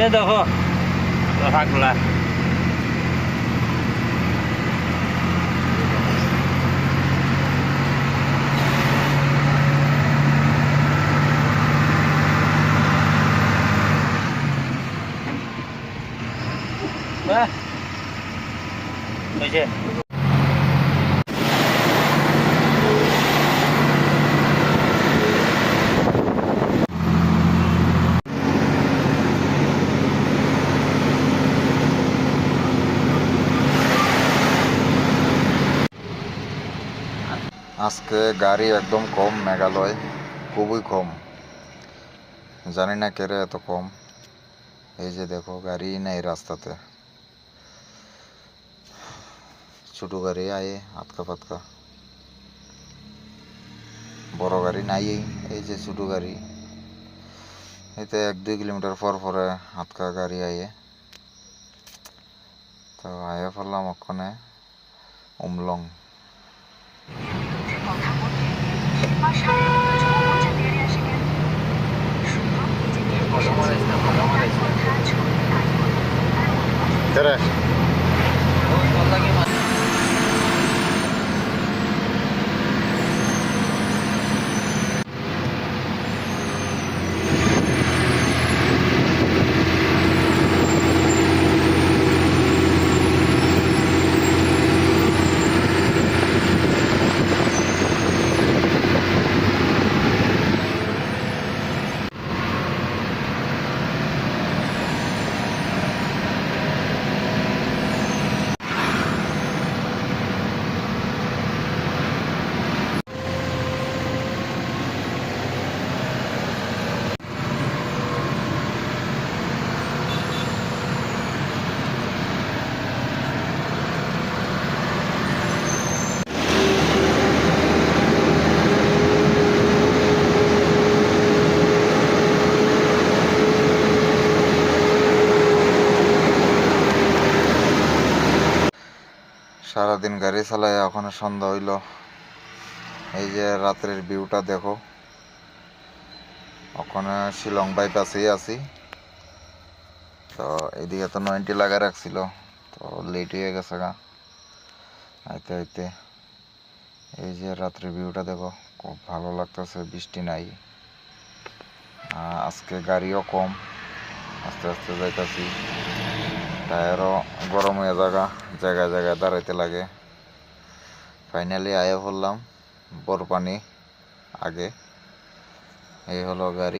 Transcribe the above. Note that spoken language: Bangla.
এ দেখো ফাঁকলা বুঝে আজকে গাড়ি একদম কম মেঘালয়, খুবই কম। জানি না কেরে এত কম। এই যে দেখো গাড়ি নেই রাস্তাতে, ছোট গাড়ি আয়ে আটকা পাতকা, বড় গাড়ি নাই। এই যে ছোট গাড়ি, এতে 1-2 কিলোমিটার পর পরে আটকা গাড়ি আয়ে। তো আয়ে পড়লাম ওখানে উমলং। সারাদিন গাড়ি চালায় এখন সন্ধ্যা হইল। এই যে রাত্রের ভিউটা দেখো। ওখানে শিলং বাইপাসেই আছি। তো এইদিকে তো 90 লাগা রাখছিল, তো লেট হয়ে গেছে গা আইতে আইতে। এই যে রাত্রের ভিউটা দেখো, খুব ভালো লাগতেছে, বৃষ্টি নাই। আজকে গাড়িও কম, আস্তে আস্তে যাইতাছি। টায়ারও গরম হয়ে জায়গায় জায়গায় দাঁড়াইতে লাগে। ফাইনালি আয়া পড়লাম বরপানি আগে। এই হলো গাড়ি।